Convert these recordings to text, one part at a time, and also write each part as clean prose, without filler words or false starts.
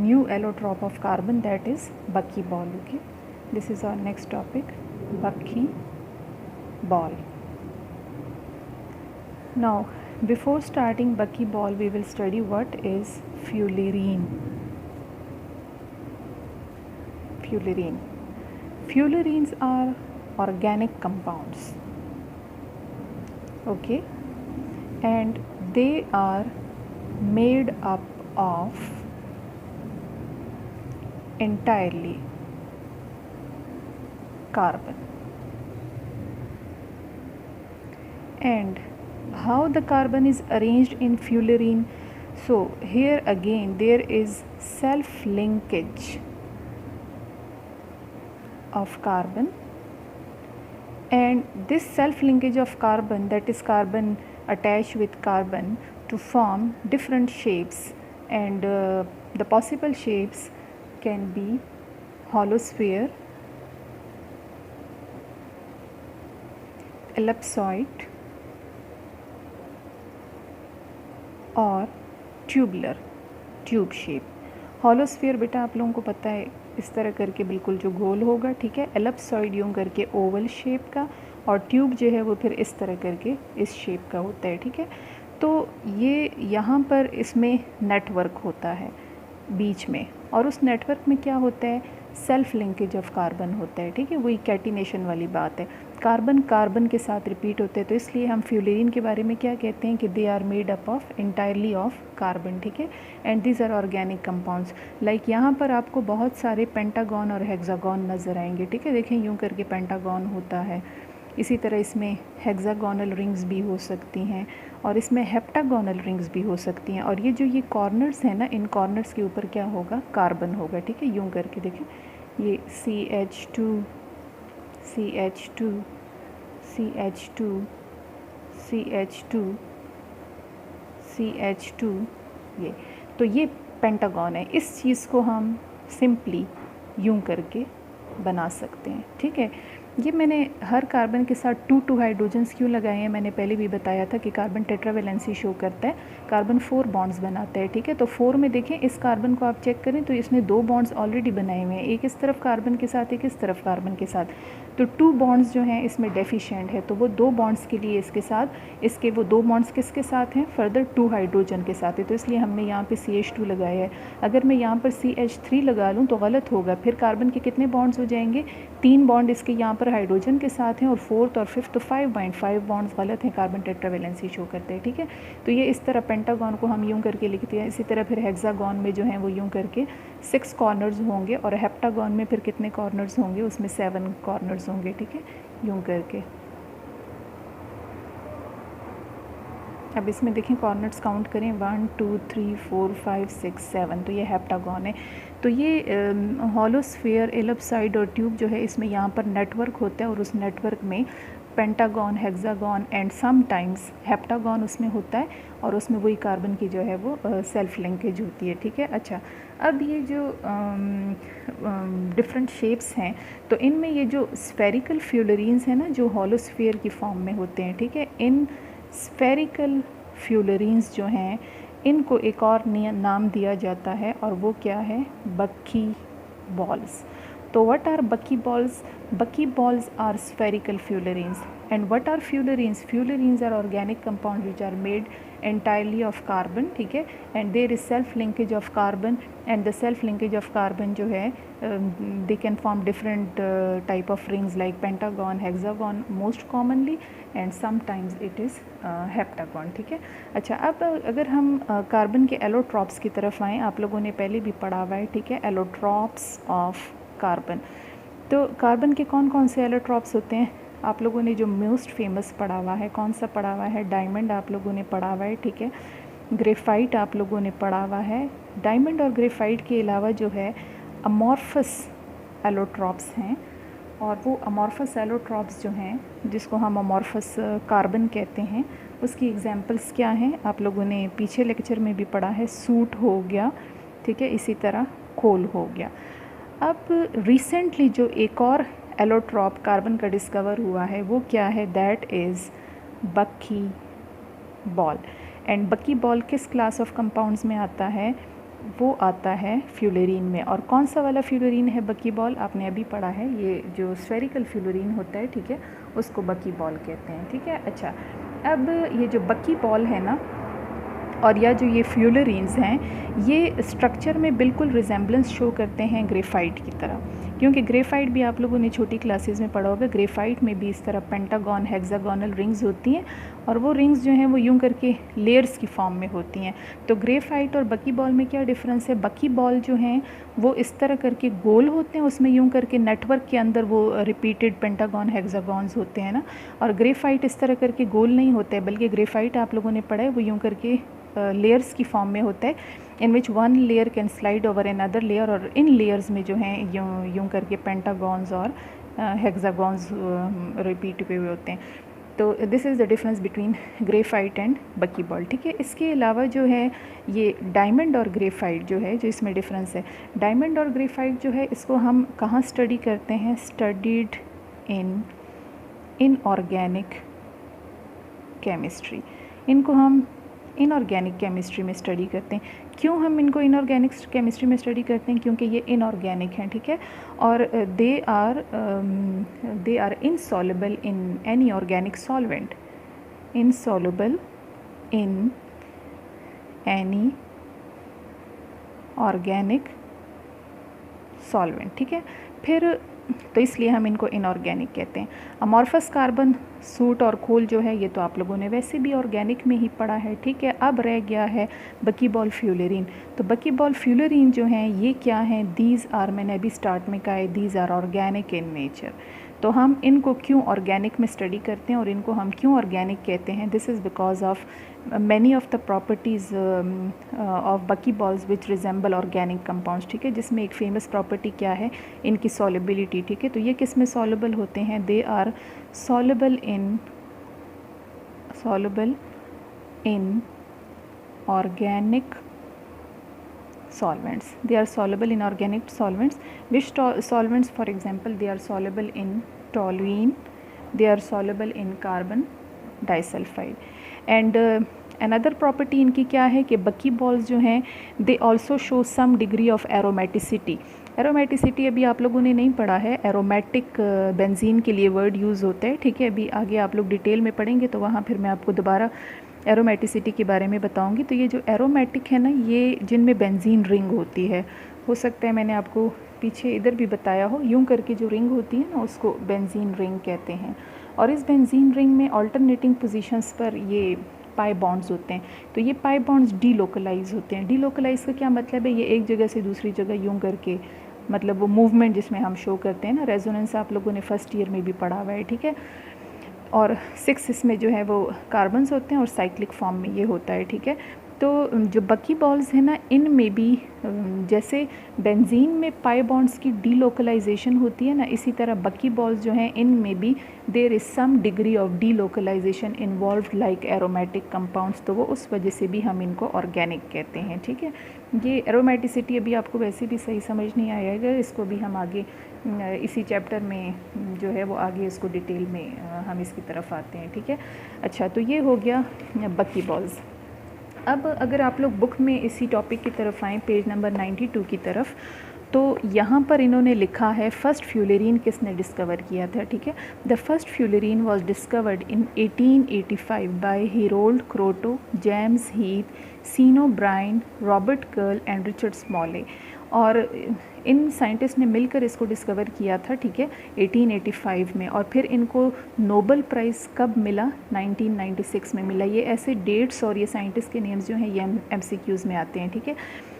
new allotrope of carbon, that is buckyball. Okay, this is our next topic, buckyball. Now before starting buckyball, we will study what is fullerene. Fullerenes are organic compounds, okay, and they are made up of entirely carbon. And how the carbon is arranged in fullerene? So here again there is self linkage of carbon, and this self linkage of carbon, that is carbon attached with carbon to form different shapes, and the possible shapes can be hollow sphere, ellipsoid और tubular, tube shape. Hollow sphere बेटा आप लोगों को पता है इस तरह करके बिल्कुल जो गोल होगा, ठीक है. एलिप्सॉइड यूँ करके ओवल शेप का, और ट्यूब जो है वो फिर इस तरह करके इस शेप का होता है, ठीक है. तो ये यहाँ पर इसमें नेटवर्क होता है बीच में, और उस नेटवर्क में क्या होता है, सेल्फ लिंकेज ऑफ कार्बन होता है, ठीक है. वही कैटिनेशन वाली बात है, कार्बन कार्बन के साथ रिपीट होते हैं. तो इसलिए हम फ्यूलेरिन के बारे में क्या कहते हैं कि they are made up of entirely of carbon, ठीक है. And these are organic compounds. Like यहाँ पर आपको बहुत सारे पेंटागन और हेक्सागन नज़र आएंगे, ठीक है. देखें यूँ करके पेंटागन होता है, इसी तरह इसमें हेक्सागोनल रिंग्स भी हो सकती हैं, और इसमें हेप्टागोनल रिंग्स भी हो सकती हैं. और ये कॉर्नर्स हैं ना, इन कॉर्नर्स के ऊपर क्या होगा, कार्बन होगा, ठीक है. यूँ करके देखें, ये CH2 CH2 CH2 CH2 CH2, ये तो ये पेंटागन है. इस चीज़ को हम सिंपली यूं करके बना सकते हैं, ठीक है. ये मैंने हर कार्बन के साथ 2 हाइड्रोजन्स क्यों लगाए हैं, मैंने पहले भी बताया था कि कार्बन टेट्रावेलेंसी शो करता है, कार्बन 4 बॉन्ड्स बनाता है, ठीक है. तो 4 में देखें, इस कार्बन को आप चेक करें तो इसने 2 बॉन्ड्स ऑलरेडी बनाए हुए हैं, एक इस तरफ कार्बन के साथ, एक इस तरफ कार्बन के साथ. तो 2 बॉन्ड्स जो हैं इसमें डेफिशिएंट है, तो वो 2 बॉन्ड्स के लिए इसके साथ, इसके वो 2 बॉन्ड्स किसके साथ हैं, फर्दर 2 हाइड्रोजन के साथ है. तो इसलिए हमने यहाँ पे CH2 लगाया है. अगर मैं यहाँ पर CH3 लगा लूँ तो गलत होगा, फिर कार्बन के कितने बॉन्ड्स हो जाएंगे, 3 बॉन्ड इसके यहाँ पर हाइड्रोजन के साथ हैं, और 4th और 5th तो 5 बॉन्ड्स गलत हैं, कार्बन टेट्रावेलेंसी शो करते हैं, ठीक है. तो ये इस तरह पेंटागन को हम यूँ करके लिखते हैं. इसी तरह फिर हेक्सागन में जो हैं वो यूँ करके 6 कॉर्नर्स होंगे, और हेप्टागन में फिर कितने कॉर्नर्स होंगे, उसमें 7 कॉर्नर्स होंगे, ठीक है, यूँ करके. अब इसमें देखें कॉर्नर्स काउंट करें, 1 2 3 4 5 6 7, तो ये हेप्टागन है. तो ये हॉलो स्फीयर, एलिप्सॉइड और ट्यूब जो है इसमें यहाँ पर नेटवर्क होता है, और उस नेटवर्क में pentagon, hexagon and sometimes heptagon उसमें होता है, और उसमें वही कार्बन की जो है वो सेल्फ लिंकेज होती है, ठीक है. अच्छा, अब ये जो डिफरेंट शेप्स हैं, तो इनमें ये जो स्फेरिकल फ्यूलरीन्स हैं ना, जो हॉलो स्फीयर की फॉर्म में होते हैं, ठीक है. इन स्फेरिकल फ्यूलरीन्स जो हैं इनको एक और नाम दिया जाता है, और वो क्या है, बक्की बॉल्स. तो what are bucky balls? Bucky balls are spherical fullerenes. And what are fullerenes? Fullerenes are organic compound which are made entirely of carbon, ठीक है. And there is self linkage of carbon, and the self linkage of carbon जो है they can form different type of rings like pentagon, hexagon most commonly, and sometimes it is heptagon, ठीक है. अच्छा, अब अगर हम कार्बन के allotropes की तरफ आएँ, आप लोगों ने पहले भी पढ़ा हुआ है, ठीक है, एलोट्रॉप्स ऑफ कार्बन. तो कार्बन के कौन कौन से एलोट्रॉप्स होते हैं, आप लोगों ने जो मोस्ट फेमस पढ़ा हुआ है, कौन सा पढ़ा हुआ है, डायमंड आप लोगों ने पढ़ा हुआ है, ठीक है. ग्रेफाइट आप लोगों ने पढ़ा हुआ है. डायमंड और ग्रेफाइट के अलावा जो है अमॉर्फस एलोट्रॉप्स हैं, और वो अमॉर्फस एलोट्रॉप्स जो हैं, जिसको हम अमॉर्फस कार्बन कहते हैं, उसकी एग्जांपल्स क्या हैं, आप लोगों ने पीछे लेक्चर में भी पढ़ा है. सूट हो गया, ठीक है, इसी तरह कोल हो गया. अब रिसेंटली जो एक और एलोट्रॉप कार्बन का डिस्कवर हुआ है वो क्या है, दैट इज़ बक्की बॉल. एंड बक्की बॉल किस क्लास ऑफ कंपाउंड्स में आता है, वो आता है फ्यूलेरीन में। और कौन सा वाला फ्यूलेरीन है बकीबॉल, आपने अभी पढ़ा है, ये जो स्फेरिकल फ्यूलेरीन होता है, ठीक है, उसको बकीबॉल कहते हैं, ठीक है। अच्छा, अब ये जो बकीबॉल है ना, और या जो ये फ्यूलेरीन्स हैं, ये स्ट्रक्चर में बिल्कुल रिजेम्बलेंस शो करते हैं ग्रेफाइट की तरह, क्योंकि ग्रेफाइट भी आप लोगों ने छोटी क्लासेस में पढ़ा होगा। ग्रेफाइट में भी इस तरह पेंटागन, हेक्सागोनल रिंग्स होती हैं, और वो रिंग्स जो हैं वो यूं करके लेयर्स की फॉर्म में होती हैं। तो ग्रेफाइट और बकीबॉल में क्या डिफरेंस है? बकीबॉल जो हैं वो इस तरह करके गोल होते हैं, उसमें यूं करके नेटवर्क के अंदर वो रिपीटेड पेंटागन, हेक्सागॉन्स होते हैं ना, और ग्रेफाइट इस तरह करके गोल नहीं होते हैं, बल्कि ग्रेफाइट आप लोगों ने पढ़ा है वो यूं करके लेयर्स की फॉर्म में होता है, in which one layer can slide over another layer, और इन लेयर्स में जो हैं यूं करके पेंटागॉन्स और हेक्सागॉन्स रिपीट हुए होते हैं। तो this is the difference between graphite and buckyball, ठीक है। इसके अलावा जो है ये डायमंड और ग्रेफाइट जो है, जो इसमें डिफरेंस है, डायमंड और ग्रेफाइट जो है इसको हम कहाँ स्टडी करते हैं? Studied in inorganic chemistry. इनको हम इनऑर्गेनिक केमिस्ट्री में स्टडी करते हैं। क्यों हम इनको इनऑर्गेनिक केमिस्ट्री में स्टडी करते हैं? क्योंकि ये इनऑर्गेनिक हैं, ठीक है, और they are insoluble in any organic solvent, insoluble in any organic solvent, ठीक है। फिर तो इसलिए हम इनको इनऑर्गेनिक कहते हैं। अमॉर्फस कार्बन, सूट और खोल जो है ये तो आप लोगों ने वैसे भी ऑर्गेनिक में ही पढ़ा है, ठीक है। अब रह गया है बकीबॉल फ्यूलेरीन। तो बकीबॉल फ्यूलेरीन जो हैं ये क्या हैं? दीज आर, मैंने अभी स्टार्ट में कहा है, these are organic in nature. तो हम इनको क्यों ऑर्गेनिक में स्टडी करते हैं और इनको हम क्यों ऑर्गेनिक कहते हैं? This is because of many of the properties of buckyballs which resemble organic compounds, ठीक है, जिसमें एक फेमस प्रॉपर्टी क्या है? इनकी सॉल्युबिलिटी, ठीक है। तो ये किस में सॉल्युबल होते हैं? They are soluble in organic solvents. They are soluble in organic solvents. Which solvents? For example, they are soluble in toluene, they are soluble in carbon disulfide. And another property इनकी क्या है कि बकीबॉल्स जो हैं they also show some degree of aromaticity. Aromaticity अभी आप लोगों ने नहीं पढ़ा है, एरोमेटिक बेंजीन के लिए वर्ड यूज़ होता है, ठीक है। अभी आगे आप लोग डिटेल में पढ़ेंगे तो वहाँ फिर मैं आपको दोबारा एरोमेटिसिटी के बारे में बताऊंगी। तो ये जो एरोमेटिक है ना, ये जिनमें बेंजीन रिंग होती है, हो सकता है मैंने आपको पीछे इधर भी बताया हो, यूं करके जो रिंग होती है ना उसको बेंजीन रिंग कहते हैं। और इस बेंजीन रिंग में अल्टरनेटिंग पोजीशंस पर ये पाई बॉन्ड्स होते हैं। तो ये पाई बॉन्ड्स डीलोकलाइज होते हैं। डीलोकलाइज का क्या मतलब है? ये एक जगह से दूसरी जगह यूं करके, मतलब वो मूवमेंट जिसमें हम शो करते हैं ना, रेजोनेंस आप लोगों ने फर्स्ट ईयर में भी पढ़ा हुआ है, ठीक है। और 6 इसमें जो है वो कार्बन्स होते हैं और साइक्लिक फॉर्म में ये होता है, ठीक है। तो जो बकीबॉल्स है ना, इनमें भी जैसे बेंजीन में पाई बॉन्ड्स की डीलोकलाइजेशन होती है ना, इसी तरह बकीबॉल्स जो हैं इनमें भी there is some degree of delocalisation involved like aromatic compounds. तो वो उस वजह से भी हम इनको ऑर्गेनिक कहते हैं, ठीक है। ये एरोमेटिसिटी अभी आपको वैसे भी सही समझ नहीं आएगा, इसको भी हम आगे इसी चैप्टर में जो है वो आगे इसको डिटेल में हम इसकी तरफ आते हैं, ठीक है। अच्छा, तो ये हो गया बकीबॉल्स। अब अगर आप लोग बुक में इसी टॉपिक की तरफ आएँ, पेज नंबर 92 की तरफ, तो यहाँ पर इन्होंने लिखा है फर्स्ट फ्यूलेरीन किसने डिस्कवर किया था, ठीक है। The first fullerene was discovered in 1885 by Harold Kroto, James Heath, Sean O'Brien, Robert Curl and Richard Smalley. और इन साइंटिस्ट ने मिलकर इसको डिस्कवर किया था, ठीक है, 1885 में। और फिर इनको नोबेल प्राइज़ कब मिला? 1996 में मिला। ये ऐसे डेट्स और ये साइंटिस्ट के नेम्स जो हैं ये MCQs में आते हैं, ठीक है।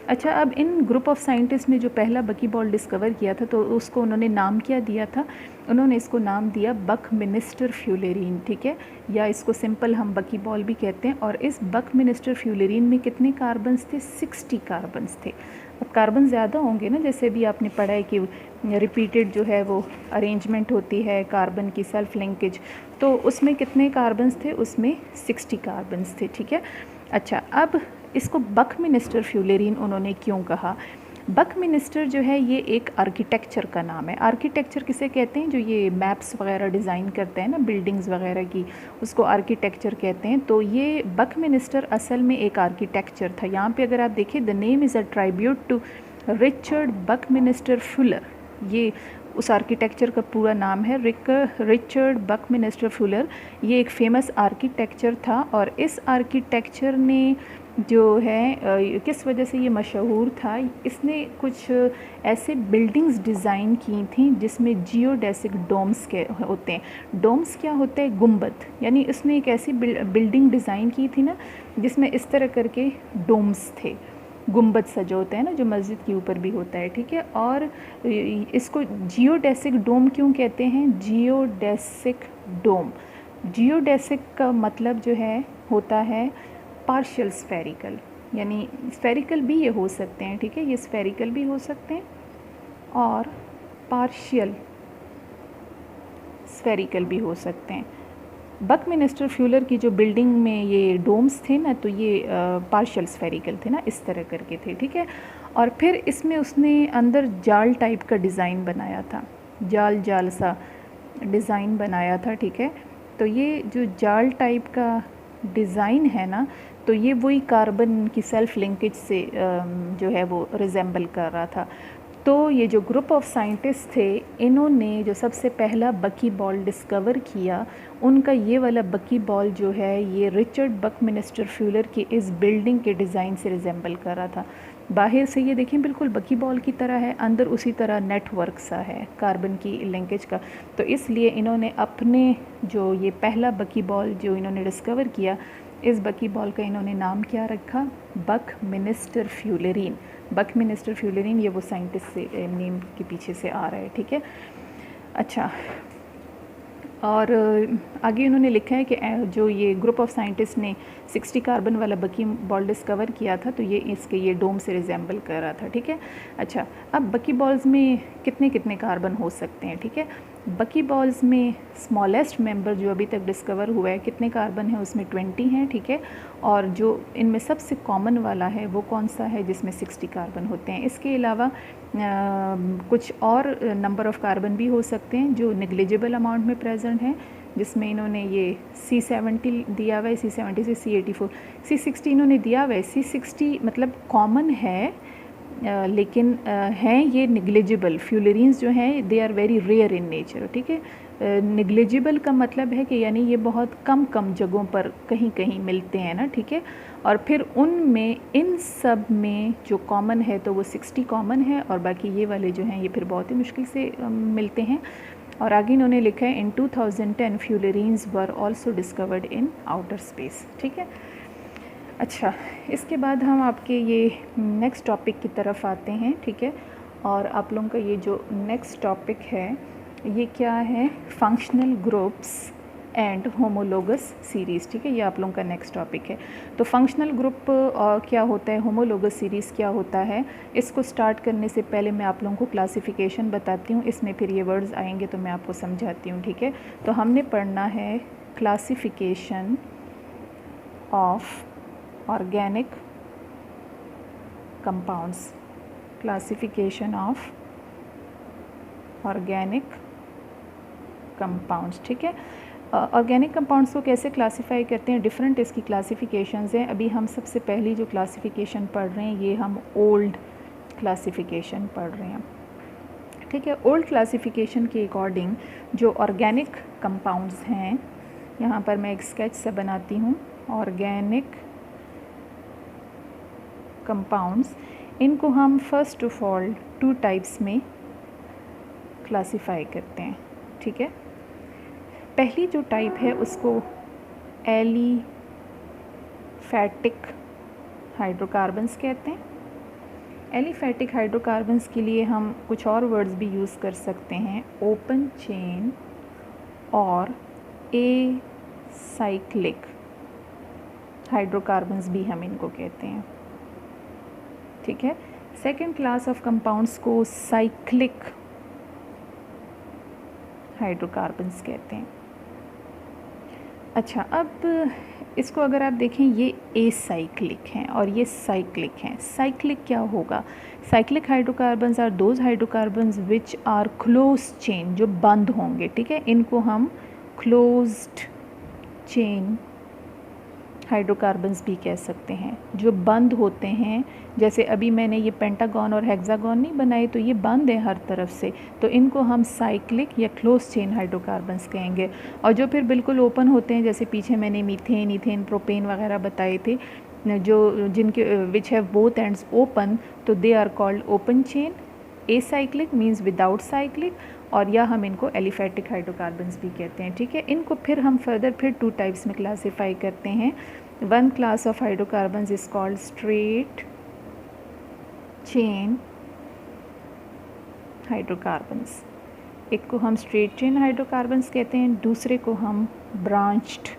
अच्छा, अब इन ग्रुप ऑफ साइंटिस्ट ने जो पहला बकीबॉल डिस्कवर किया था तो उसको उन्होंने नाम क्या दिया था? उन्होंने इसको नाम दिया बकमिनिस्टर फ्यूलेरीन, ठीक है, या इसको सिंपल हम बकीबॉल भी कहते हैं। और इस बकमिनिस्टर फ्यूलेरीन में कितने कार्बन्स थे? 60 कार्बन्स थे। अब कार्बन ज़्यादा होंगे ना, जैसे भी आपने पढ़ा है कि रिपीटेड जो है वो अरेंजमेंट होती है कार्बन की, सेल्फ लिंकेज, तो उसमें कितने कार्बन्स थे? उसमें 60 कार्बन्स थे, ठीक है। अच्छा, अब इसको बकमिनिस्टर फ्यूलेरीन उन्होंने क्यों कहा? बकमिनिस्टर जो है ये एक आर्किटेक्चर का नाम है। आर्किटेक्चर किसे कहते हैं? जो ये मैप्स वगैरह डिज़ाइन करते हैं ना बिल्डिंग्स वगैरह की, उसको आर्किटेक्चर कहते हैं। तो ये बकमिनिस्टर असल में एक आर्किटेक्चर था। यहाँ पे अगर आप देखिए, the name is a tribute to Richard Buckminster Fuller, ये उस आर्किटेक्चर का पूरा नाम है, रिचर्ड बकमिनिस्टर फुलर। ये एक फेमस आर्किटेक्चर था और इस आर्किटेक्चर ने जो है किस वजह से ये मशहूर था, इसने कुछ ऐसे बिल्डिंग्स डिज़ाइन की थी जिसमें जियोडेसिक डोम्स के होते हैं। डोम्स क्या होते हैं? गुंबद। यानी इसने एक ऐसी बिल्डिंग डिज़ाइन की थी ना जिसमें इस तरह करके डोम्स थे, गुंबद सा जो होता है ना, जो मस्जिद के ऊपर भी होता है, ठीक है। और इसको जियोडेसिक डोम क्यों कहते हैं? जियोडेसिक डोम, जियोडेसिक का मतलब जो है होता है पार्शियल स्फेरिकल, यानी स्फेरिकल भी ये हो सकते हैं, ठीक है, ये स्फेरिकल भी हो सकते हैं और पार्शियल स्फेरिकल भी हो सकते हैं। बकमिनिस्टर फ्यूलर की जो बिल्डिंग में ये डोम्स थे ना, तो ये पार्शियल स्फेरिकल थे ना, इस तरह करके थे, ठीक है। और फिर इसमें उसने अंदर जाल टाइप का डिज़ाइन बनाया था, जाल जाल सा डिज़ाइन बनाया था, ठीक है। तो ये जो जाल टाइप का डिज़ाइन है ना, तो ये वही कार्बन की सेल्फ लिंकेज से जो है वो रिजेंबल कर रहा था। तो ये जो ग्रुप ऑफ साइंटिस्ट थे, इन्होंने जो सबसे पहला बकी बॉल डिस्कवर किया, उनका ये वाला बकी बॉल जो है ये रिचर्ड बकमिनिस्टर फ्यूलर की इस बिल्डिंग के डिज़ाइन से रिजेंबल कर रहा था। बाहर से ये देखें बिल्कुल बकी बॉल की तरह है, अंदर उसी तरह नेटवर्क सा है कार्बन की लिंकेज का। तो इसलिए इन्होंने अपने जो ये पहला बकी बॉल जो इन्होंने डिस्कवर किया, इस बकी बॉल का इन्होंने नाम क्या रखा? बकमिनिस्टर फ्यूलरीन। बकमिनिस्टर फ्यूलरीन ये वो साइंटिस्ट से नेम के पीछे से आ रहा है, ठीक है। अच्छा, और आगे उन्होंने लिखा है कि जो ये ग्रुप ऑफ साइंटिस्ट ने 60 कार्बन वाला बकी बॉल डिस्कवर किया था, तो ये इसके ये डोम से रिजेंबल कर रहा था, ठीक है। अच्छा, अब बकी बॉल्स में कितने कितने कार्बन हो सकते हैं, ठीक है। बकी बॉल्स में स्मॉलेस्ट मेंबर जो अभी तक डिस्कवर हुआ है, कितने कार्बन है उसमें 20 हैं, ठीक है। और जो इनमें सबसे कॉमन वाला है वो कौन सा है? जिसमें 60 कार्बन होते हैं। इसके अलावा कुछ और नंबर ऑफ़ कार्बन भी हो सकते हैं जो नेग्लिजिबल अमाउंट में प्रेजेंट हैं, जिसमें इन्होंने ये C70 दिया हुआ है, C70 से C84, C60 इन्होंने दिया हुआ है। C60 मतलब कॉमन है, लेकिन हैं ये नेग्लिजिबल। फ्यूलरीन्स जो हैं they are very rare in nature, ठीक है। नेग्लिजिबल का मतलब है कि यानी ये बहुत कम कम जगहों पर कहीं कहीं मिलते हैं ना, ठीक है। और फिर उनमें इन सब में जो कॉमन है तो वो 60 कॉमन है, और बाकी ये वाले जो हैं ये फिर बहुत ही मुश्किल से मिलते हैं। और आगे इन्होंने लिखा है in 2010 fullerenes were also discovered in outer space, ठीक है। अच्छा, इसके बाद हम आपके ये नेक्स्ट टॉपिक की तरफ आते हैं, ठीक है। और आप लोगों का ये जो नेक्स्ट टॉपिक है ये क्या है? Functional groups and homologous series, ठीक है। ये आप लोगों का नेक्स्ट टॉपिक है। तो फंक्शनल ग्रुप क्या होता है, होमोलोगस सीरीज़ क्या होता है, इसको स्टार्ट करने से पहले मैं आप लोगों को क्लासिफिकेशन बताती हूँ। इसमें फिर ये वर्ड्स आएंगे तो मैं आपको समझाती हूँ, ठीक है। तो हमने पढ़ना है classification of organic compounds, classification of organic compounds, ठीक है। ऑर्गेनिक कंपाउंड्स को कैसे क्लासिफाई करते हैं? डिफरेंट इसकी क्लासिफिकेशंस हैं। अभी हम सबसे पहली जो क्लासिफिकेशन पढ़ रहे हैं ये हम ओल्ड क्लासिफिकेशन पढ़ रहे हैं, ठीक है। ओल्ड क्लासिफिकेशन के अकॉर्डिंग जो ऑर्गेनिक कंपाउंड्स हैं, यहाँ पर मैं एक स्केच सा बनाती हूँ। ऑर्गेनिक कंपाउंड्स, इनको हम फर्स्ट ऑफ ऑल 2 टाइप्स में क्लासिफाई करते हैं, ठीक है। पहली जो टाइप है उसको एलिफैटिक हाइड्रोकार्बन्स कहते हैं। एलिफैटिक हाइड्रोकार्बन्स के लिए हम कुछ और वर्ड्स भी यूज़ कर सकते हैं, ओपन चेन और एसाइक्लिक हाइड्रोकार्बन्स भी हम इनको कहते हैं, ठीक है। सेकेंड क्लास ऑफ कंपाउंड्स को साइक्लिक हाइड्रोकार्बन्स कहते हैं। अच्छा, अब इसको अगर आप देखें, ये एसाइक्लिक हैं और ये साइक्लिक हैं। साइक्लिक क्या होगा? Cyclic hydrocarbons are those hydrocarbons which are close chain, जो बंद होंगे, ठीक है, इनको हम क्लोज्ड चेन हाइड्रोकार्बन्स भी कह सकते हैं, जो बंद होते हैं। जैसे अभी मैंने ये पेंटागन और हेक्सागन नहीं बनाए, तो ये बंद है हर तरफ से, तो इनको हम साइक्लिक या क्लोज चेन हाइड्रोकार्बन्स कहेंगे। और जो फिर बिल्कुल ओपन होते हैं, जैसे पीछे मैंने मीथेन, इथेन, प्रोपेन वगैरह बताए थे, जो जिनके which have both ends open, तो they are called open chain. Acyclic means without cyclic, और या हम इनको एलिफैटिक हाइड्रोकार्बन्स भी कहते हैं, ठीक है। इनको फिर हम फर्दर फिर 2 टाइप्स में क्लासीफाई करते हैं। One class of hydrocarbons is called straight chain hydrocarbons. एक को हम स्ट्रेट चेन हाइड्रोकार्बन्स कहते हैं, दूसरे को हम ब्रांच्ड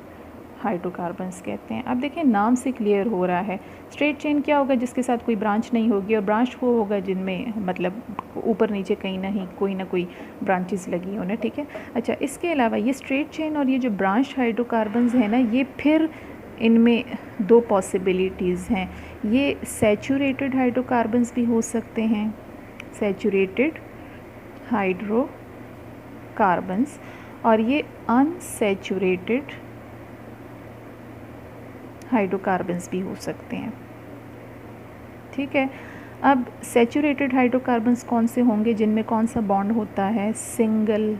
हाइड्रोकार्बन्स कहते हैं। अब देखें, नाम से क्लियर हो रहा है। स्ट्रेट चेन क्या होगा? जिसके साथ कोई ब्रांच नहीं होगी, और ब्रांच वो होगा जिनमें मतलब ऊपर नीचे कहीं ना कोई ब्रांचेस लगी हो ना, ठीक है। अच्छा, इसके अलावा ये स्ट्रेट चेन और ये जो ब्रांच हाइड्रोकार्बन्स है ना, ये फिर इनमें 2 पॉसिबिलिटीज़ हैं। ये सैचुरेटेड हाइड्रोकार्बन्स भी हो सकते हैं, सैचुरेटेड हाइड्रोकार्बन्स, और ये अनसैचुरेटेड हाइड्रोकार्बन्स भी हो सकते हैं, ठीक है। अब सैचुरेटेड हाइड्रोकार्बन्स कौन से होंगे? जिनमें कौन सा बॉन्ड होता है? सिंगल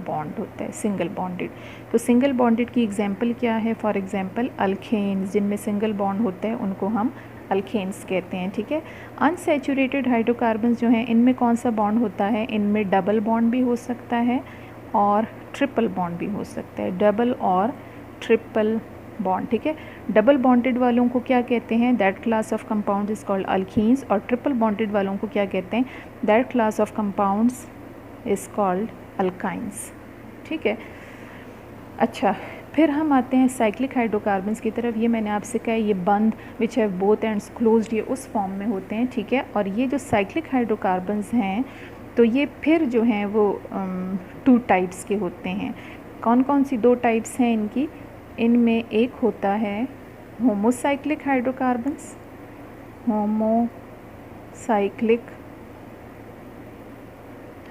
बॉन्ड होता है, सिंगल बॉन्डेड। तो सिंगल बॉन्डेड की एग्जांपल क्या है? फॉर एग्जांपल अल्केन्स, जिनमें सिंगल बॉन्ड होता है उनको हम अल्केन्स कहते हैं, ठीक है। अनसैचुरेटेड हाइड्रोकार्बन्स जो हैं, इनमें कौन सा बॉन्ड होता है? इनमें डबल बॉन्ड भी हो सकता है और ट्रिपल बॉन्ड भी हो सकता है, डबल और ट्रिपल बॉन्ड, ठीक है। डबल बॉन्डेड वालों को क्या कहते हैं? That class of compound is called alkenes. और ट्रिपल बॉन्डेड वालों को क्या कहते हैं? That class of compounds is called alkynes, ठीक है। अच्छा, फिर हम आते हैं साइक्लिक हाइड्रोकार्बन्स की तरफ। ये मैंने आपसे कहा, ये बंद विच हैव बोथ एंड्स क्लोज्ड, ये उस फॉर्म में होते हैं, ठीक है। और ये जो साइक्लिक हाइड्रोकार्बन्स हैं, तो ये फिर जो हैं वो 2 टाइप्स के होते हैं। कौन कौन सी 2 टाइप्स हैं इनकी? इनमें एक होता है होमोसाइक्लिक हाइड्रोकार्बन्स, होमोसाइक्लिक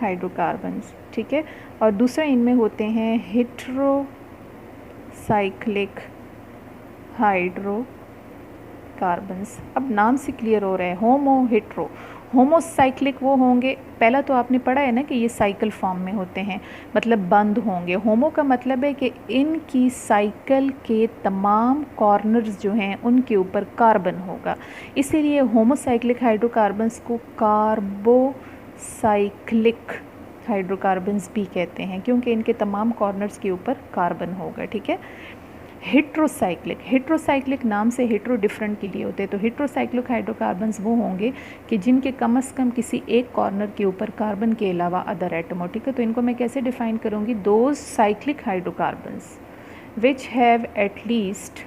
हाइड्रोकार्बन्स, ठीक है। और दूसरा इनमें होते हैं हेट्रोसाइक्लिक हाइड्रोकार्बन्स। अब नाम से क्लियर हो रहा है, होमो हेट्रो। होमोसाइक्लिक वो होंगे, पहला तो आपने पढ़ा है ना कि ये साइकिल फॉर्म में होते हैं, मतलब बंद होंगे। होमो का मतलब है कि इनकी साइकिल के तमाम कॉर्नर्स जो हैं उनके ऊपर कार्बन होगा, इसीलिए होमोसाइक्लिक हाइड्रोकार्बन्स को कार्बोसाइक्लिक हाइड्रोकार्बन्स भी कहते हैं, क्योंकि इनके तमाम कॉर्नर्स के ऊपर कार्बन होगा, ठीक है। हेट्रोसाइक्लिक नाम से हेट्रो डिफरेंट के लिए होते हैं, तो हेट्रोसाइक्लिक हाइड्रोकार्बन्स वो होंगे कि जिनके कम से कम किसी एक कॉर्नर के ऊपर कार्बन के अलावा अदर एटम हो, ठीक है। तो इनको मैं कैसे डिफाइन करूँगी? Those cyclic hydrocarbons which have at least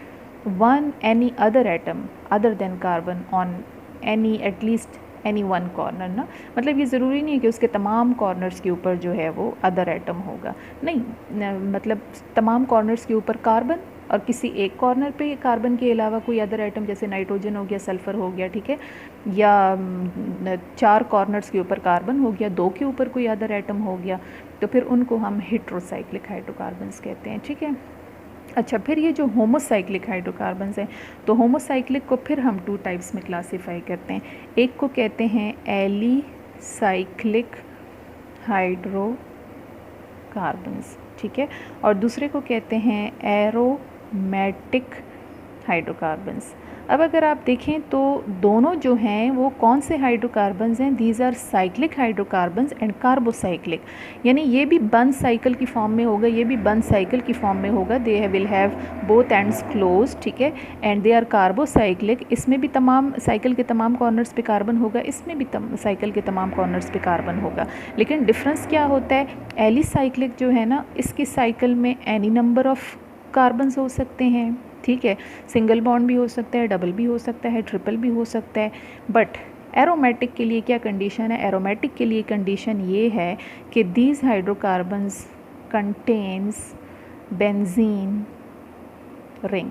one any other atom other than carbon on at least any one corner ना, मतलब ये ज़रूरी नहीं है कि उसके तमाम कॉर्नर्स के ऊपर जो है वो अदर एटम होगा, नहीं, मतलब तमाम कॉर्नर्स के ऊपर कार्बन और किसी एक कॉर्नर पे कार्बन के अलावा कोई अदर एटम, जैसे नाइट्रोजन हो गया, सल्फ़र हो गया, ठीक है, या 4 कॉर्नर्स के ऊपर कार्बन हो गया, 2 के ऊपर कोई अदर एटम हो गया, तो फिर उनको हम हेट्रोसाइक्लिक हाइड्रोकार्बन्स कहते हैं, ठीक है। अच्छा, फिर ये जो होमोसाइक्लिक हाइड्रोकार्बन्स हैं, तो होमोसाइक्लिक को फिर हम 2 टाइप्स में क्लासीफाई करते हैं। एक को कहते हैं एलिसाइक्लिक हाइड्रोकार्बन्स, ठीक है, और दूसरे को कहते हैं एरोमेटिक हाइड्रोकार्बन्स। अब अगर आप देखें तो दोनों जो हैं वो कौन से हाइड्रोकार्बन्स हैं? These are cyclic hydrocarbons and carbocyclic, यानी ये भी बंद साइकिल की फॉर्म में होगा, ये भी बंद साइकिल की फॉर्म में होगा। They will have both ends close, ठीक है, एंड दे आर कार्बोसाइक्लिक। इसमें भी तमाम साइकिल के तमाम कॉर्नर्स पे कार्बन होगा, इसमें भी साइकिल के तमाम कॉर्नर्स पे कार्बन होगा, लेकिन डिफरेंस क्या होता है? एलिसाइक्लिक जो है ना, इसकी साइकिल में एनी नंबर ऑफ कार्बन्स हो सकते हैं, ठीक है, सिंगल बॉन्ड भी हो सकता है, डबल भी हो सकता है, ट्रिपल भी हो सकता है। बट एरोमेटिक के लिए क्या कंडीशन है? एरोमेटिक के लिए कंडीशन ये है कि these hydrocarbons contains benzene ring.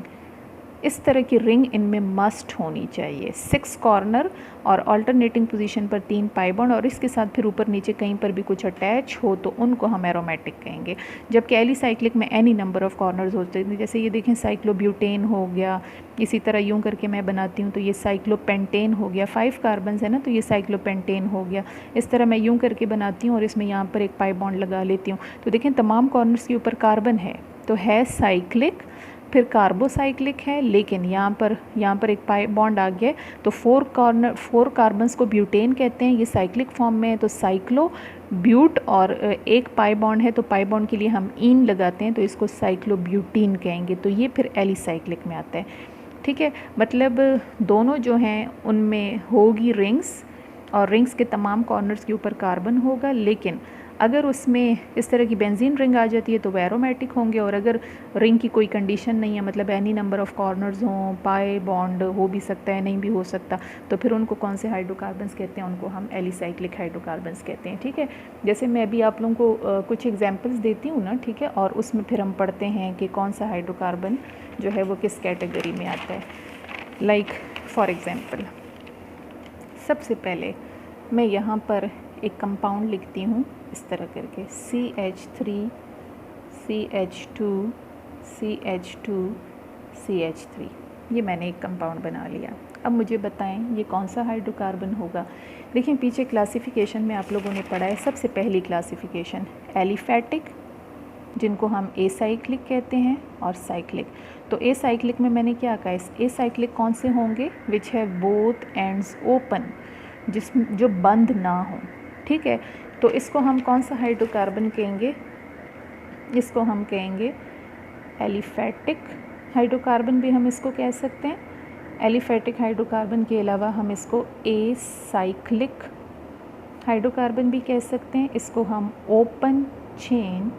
इस तरह की रिंग इनमें मस्ट होनी चाहिए, 6 कॉर्नर और अल्टरनेटिंग पोजीशन पर 3 पाई बॉन्ड, और इसके साथ फिर ऊपर नीचे कहीं पर भी कुछ अटैच हो तो उनको हम एरोमेटिक कहेंगे। जबकि एलिसाइक्लिक में एनी नंबर ऑफ कॉर्नर्स होते हैं, जैसे ये देखें साइक्लोब्यूटेन हो गया, इसी तरह यूँ करके मैं बनाती हूँ तो ये साइक्लोपेंटेन हो गया, 5 कार्बन्स है ना, तो ये साइक्लोपेंटेन हो गया। इस तरह मैं यूँ करके बनाती हूँ और इसमें यहाँ पर एक पाई बॉन्ड लगा लेती हूँ, तो देखें तमाम कॉर्नर्स के ऊपर कार्बन है, तो है साइक्लिक, फिर कार्बोसाइक्लिक है, लेकिन यहाँ पर एक पाई बॉन्ड आ गया, तो 4 कार्बन्स को ब्यूटेन कहते हैं, ये साइक्लिक फॉर्म में है तो साइक्लो ब्यूट, और एक पाई बॉन्ड है तो पाई बॉन्ड के लिए हम ईन लगाते हैं तो इसको साइक्लोब्यूटीन कहेंगे, तो ये फिर एलिसाइक्लिक में आता है। ठीक है, मतलब दोनों जो हैं उनमें होगी रिंग्स, और रिंग्स के तमाम कॉर्नर्स के ऊपर कार्बन होगा, लेकिन अगर उसमें इस तरह की बेंजीन रिंग आ जाती है तो वो एरोमेटिक होंगे, और अगर रिंग की कोई कंडीशन नहीं है, मतलब एनी नंबर ऑफ कॉर्नर्स हों, पाई बॉन्ड हो भी सकता है, नहीं भी हो सकता, तो फिर उनको कौन से हाइड्रोकार्बन्स कहते हैं, उनको हम एलिसाइक्लिक हाइड्रोकार्बन्स कहते हैं। ठीक है, जैसे मैं अभी आप लोगों को कुछ एग्जाम्पल्स देती हूँ ना, ठीक है, और उसमें फिर हम पढ़ते हैं कि कौन सा हाइड्रोकार्बन जो है वो किस कैटेगरी में आता है। लाइक फॉर एग्ज़ाम्पल, सबसे पहले मैं यहाँ पर एक कंपाउंड लिखती हूँ इस तरह करके, CH3 CH2 CH2 CH3, ये मैंने एक कंपाउंड बना लिया। अब मुझे बताएं ये कौन सा हाइड्रोकार्बन होगा। देखिए पीछे क्लासिफिकेशन में आप लोगों ने पढ़ा है, सबसे पहली क्लासिफिकेशन एलिफैटिक, जिनको हम एसाइक्लिक कहते हैं, और साइक्लिक। तो एसाइक्लिक में मैंने क्या कहा, इस एसाइक्लिक कौन से होंगे, विच है बोथ एंड्स ओपन, जो बंद ना हो। ठीक है, तो इसको हम कौन सा हाइड्रोकार्बन कहेंगे, इसको हम कहेंगे एलिफैटिक हाइड्रोकार्बन भी हम इसको कह सकते हैं। एलिफैटिक हाइड्रोकार्बन के अलावा हम इसको एसाइक्लिक हाइड्रोकार्बन भी कह सकते हैं, इसको हम ओपन चेन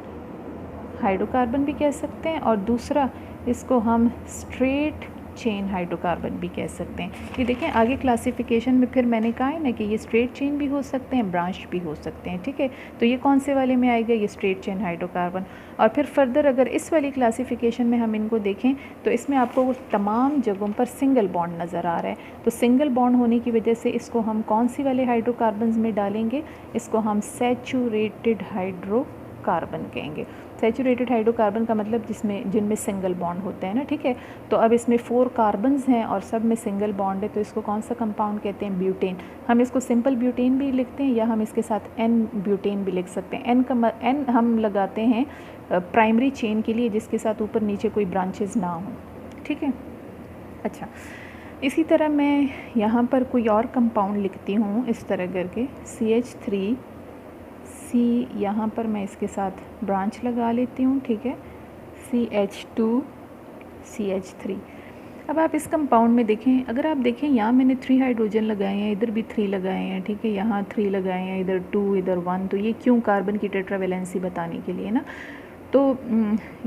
हाइड्रोकार्बन भी कह सकते हैं, और दूसरा इसको हम स्ट्रेट चेन हाइड्रोकार्बन भी कह सकते हैं। ये देखें आगे क्लासिफिकेशन में फिर मैंने कहा है ना कि ये स्ट्रेट चेन भी हो सकते हैं, ब्रांच भी हो सकते हैं। ठीक है, तो ये कौन से वाले में आएगा, ये स्ट्रेट चेन हाइड्रोकार्बन। और फिर फर्दर अगर इस वाली क्लासिफिकेशन में हम इनको देखें तो इसमें आपको तमाम जगहों पर सिंगल बॉन्ड नज़र आ रहा है, तो सिंगल बॉन्ड होने की वजह से इसको हम कौन सी वाले हाइड्रोकार्बन में डालेंगे, इसको हम सैचुरेटेड हाइड्रोकार्बन कहेंगे। सैचुरेटेड हाइड्रोकार्बन का मतलब जिनमें सिंगल बॉन्ड होते हैं ना। ठीक है, तो अब इसमें 4 कार्बन्स हैं और सब में सिंगल बॉन्ड है, तो इसको कौन सा कंपाउंड कहते हैं, ब्यूटेन। हम इसको सिंपल ब्यूटेन भी लिखते हैं, या हम इसके साथ एन ब्यूटेन भी लिख सकते हैं। एन हम लगाते हैं प्राइमरी चेन के लिए, जिसके साथ ऊपर नीचे कोई ब्रांचेस ना हो। ठीक है, अच्छा इसी तरह मैं यहाँ पर कोई और कंपाउंड लिखती हूँ इस तरह करके, CH3 C, यहाँ पर मैं इसके साथ ब्रांच लगा लेती हूँ। ठीक है, CH2 CH3। अब आप इस कंपाउंड में देखें, अगर आप देखें यहाँ मैंने 3 हाइड्रोजन लगाए हैं, इधर भी 3 लगाए हैं। ठीक है, यहाँ 3 लगाए हैं, इधर 2 इधर 1, तो ये क्यों, कार्बन की टेट्रावेलेंसी बताने के लिए ना। तो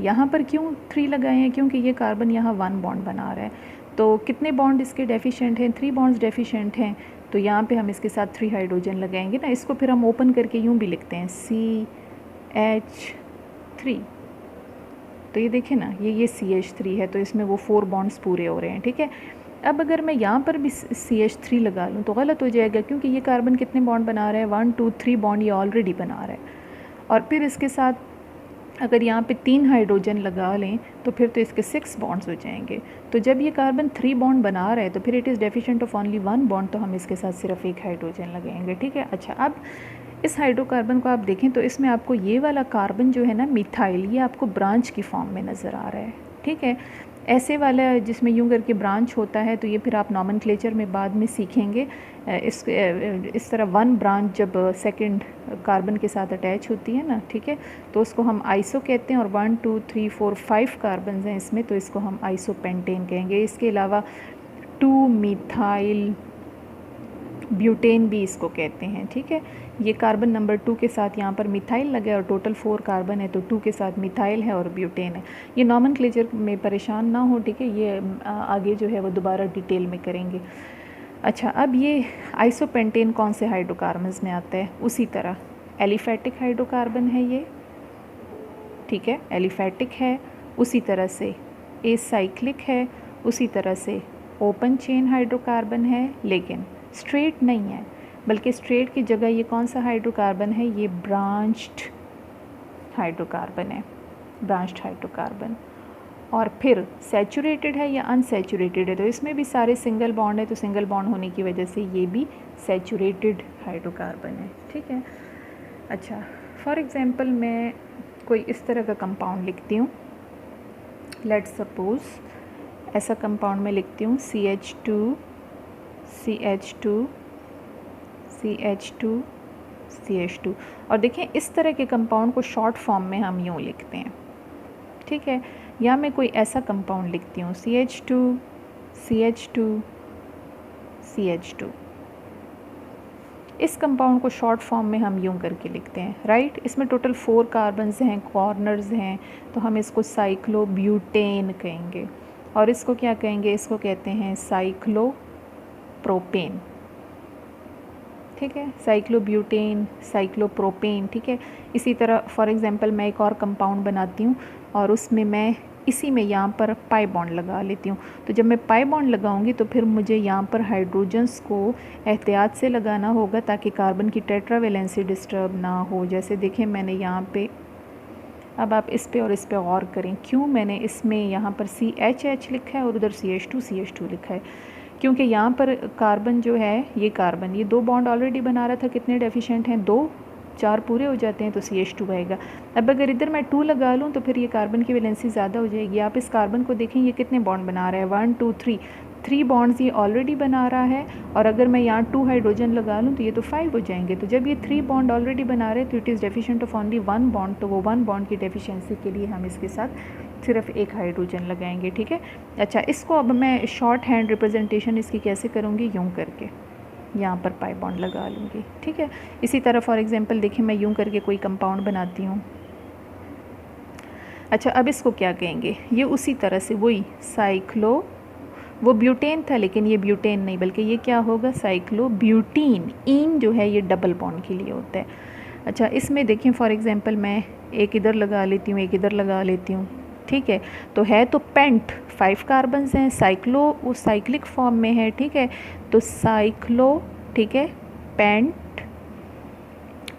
यहाँ पर क्यों 3 लगाए हैं, क्योंकि ये कार्बन यहाँ 1 बॉन्ड बना रहा है, तो कितने बॉन्ड इसके डेफिशिएंट हैं, 3 बॉन्ड्स डेफिशिएंट हैं, तो यहाँ पे हम इसके साथ 3 हाइड्रोजन लगाएंगे ना। इसको फिर हम ओपन करके यूँ भी लिखते हैं CH3, तो ये देखें ना, ये CH3 है, तो इसमें वो 4 बॉन्ड्स पूरे हो रहे हैं। ठीक है, अब अगर मैं यहाँ पर भी CH3 लगा लूँ तो गलत हो जाएगा, क्योंकि ये कार्बन कितने बॉन्ड बना रहा है, 1 2 3 बॉन्ड ये ऑलरेडी बना रहा है, और फिर इसके साथ अगर यहाँ पे 3 हाइड्रोजन लगा लें तो फिर तो इसके 6 बॉन्ड्स हो जाएंगे। तो जब ये कार्बन 3 बॉन्ड बना रहा है तो फिर it is deficient of only 1 bond, तो हम इसके साथ सिर्फ 1 हाइड्रोजन लगाएंगे। ठीक है, अच्छा अब इस हाइड्रोकार्बन को आप देखें तो इसमें आपको ये वाला कार्बन जो है ना मिथाइल, ये आपको ब्रांच की फॉर्म में नज़र आ रहा है। ठीक है, ऐसे वाला जिसमें यूं करके ब्रांच होता है, तो ये फिर आप नॉमेनक्लेचर में बाद में सीखेंगे। इस तरह 1 ब्रांच जब सेकंड कार्बन के साथ अटैच होती है ना, ठीक है, तो उसको हम आइसो कहते हैं, और 1 2 3 4 5 कार्बन हैं इसमें, तो इसको हम आइसोपेंटेन कहेंगे। इसके अलावा 2 मिथाइल ब्यूटेन भी इसको कहते हैं। ठीक है, ये कार्बन नंबर 2 के साथ यहाँ पर मिथाइल लगा है, और टोटल 4 कार्बन है, तो 2 के साथ मिथाइल है और ब्यूटेन है। ये नॉमेनक्लेचर में परेशान ना हो, ठीक है, ये आगे जो है वो दोबारा डिटेल में करेंगे। अच्छा, अब ये आइसोपेंटेन कौन से हाइड्रोकार्बन्स में आता है, उसी तरह एलिफैटिक हाइड्रोकार्बन है ये। ठीक है, एलिफैटिक है, उसी तरह से एसाइक्लिक है, उसी तरह से ओपन चेन हाइड्रोकार्बन है, लेकिन स्ट्रेट नहीं है, बल्कि स्ट्रेट की जगह ये कौन सा हाइड्रोकार्बन है, ये ब्रांच्ड हाइड्रोकार्बन है, ब्रांच्ड हाइड्रोकार्बन। और फिर सैचुरेटेड है या अनसैचुरेटेड है, तो इसमें भी सारे सिंगल बॉन्ड है, तो सिंगल बॉन्ड होने की वजह से ये भी सैचुरेटेड हाइड्रोकार्बन है, ठीक है। अच्छा, फॉर एग्ज़ाम्पल मैं कोई इस तरह का कंपाउंड लिखती हूँ, लेट्स सपोज ऐसा कंपाउंड मैं लिखती हूँ CH2 CH2 CH2 CH2, और देखें इस तरह के कंपाउंड को शॉर्ट फॉर्म में हम यूँ लिखते हैं, ठीक है। या मैं कोई ऐसा कंपाउंड लिखती हूँ CH2 CH2 CH2, इस कंपाउंड को शॉर्ट फॉर्म में हम यूँ करके लिखते हैं, राइट। इसमें टोटल 4 कार्बन्स हैं, कॉर्नर्स हैं, तो हम इसको साइक्लोब्यूटेन कहेंगे। और इसको क्या कहेंगे, इसको कहते हैं साइक्लोप्रोपेन, ठीक है, साइक्लोब्यूटेन, साइक्लोप्रोपेन, ठीक है। इसी तरह फॉर एग्जांपल मैं एक और कंपाउंड बनाती हूँ और उसमें मैं इसी में यहाँ पर पाई बॉन्ड लगा लेती हूँ। तो जब मैं पाई बॉन्ड लगाऊंगी तो फिर मुझे यहाँ पर हाइड्रोजन्स को एहतियात से लगाना होगा ताकि कार्बन की टेट्रावेलेंसी डिस्टर्ब ना हो। जैसे देखें मैंने यहाँ पे, अब आप इस पे और इस पे गौर करें, क्यों मैंने इसमें यहाँ पर CHH लिखा है और उधर CH2 लिखा है, क्योंकि यहाँ पर कार्बन जो है, ये कार्बन ये 2 बॉन्ड ऑलरेडी बना रहा था, कितने डेफिशिएंट हैं, 2, 4 पूरे हो जाते हैं तो CH2 आएगा। अब अगर इधर मैं 2 लगा लूँ तो फिर ये कार्बन की वैलेंसी ज़्यादा हो जाएगी। आप इस कार्बन को देखें, ये कितने बॉन्ड बना रहा है, 1 2 3 बॉन्ड्स ये ऑलरेडी बना रहा है, और अगर मैं यहाँ 2 हाइड्रोजन लगा लूँ तो ये तो 5 हो जाएंगे। तो जब ये 3 बॉन्ड ऑलरेडी बना रहे हैं तो it is deficient of only 1 bond, तो वो 1 बॉन्ड की डेफिशिएंसी के लिए हम इसके साथ सिर्फ एक हाइड्रोजन लगाएंगे, ठीक है। अच्छा, इसको अब मैं शॉर्ट हैंड रिप्रेजेंटेशन इसकी कैसे करूँगी, यूँ करके यहाँ पर पाई बॉन्ड लगा लूँगी, ठीक है। इसी तरह फॉर एग्जांपल देखिए मैं यूँ करके कोई कंपाउंड बनाती हूँ। अच्छा, अब इसको क्या कहेंगे, ये उसी तरह से वही साइक्लो, वो ब्यूटेन था लेकिन ये ब्यूटेन नहीं, बल्कि ये क्या होगा, साइक्लोब्यूटीन। इन जो है ये डबल बॉन्ड के लिए होता है। अच्छा, इसमें देखें फॉर एग्जांपल मैं एक इधर लगा लेती हूँ, एक इधर लगा लेती हूँ, ठीक है। तो है तो पेंट, 5 कार्बन्स हैं, साइक्लो वो साइक्लिक फॉर्म में है, ठीक है। तो साइक्लो, ठीक है, पेंट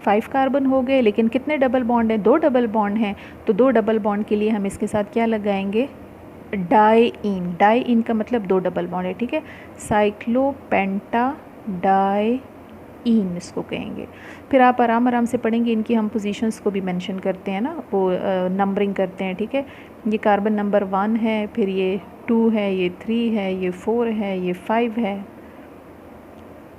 5 कार्बन हो गए, लेकिन कितने डबल बॉन्ड हैं, 2 डबल बॉन्ड हैं। तो 2 डबल बॉन्ड के लिए हम इसके साथ क्या लगाएंगे, डाईइन। डाईइन का मतलब 2 डबल बॉन्ड है, ठीक है। साइक्लोपेंटा डाईइन इसको कहेंगे। फिर आप आराम आराम से पढ़ेंगे, इनकी हम पोजीशंस को भी मेंशन करते हैं ना, वो नंबरिंग करते हैं, ठीक है। ये कार्बन नंबर 1 है, फिर ये 2 है, ये 3 है, ये 4 है, ये 5 है,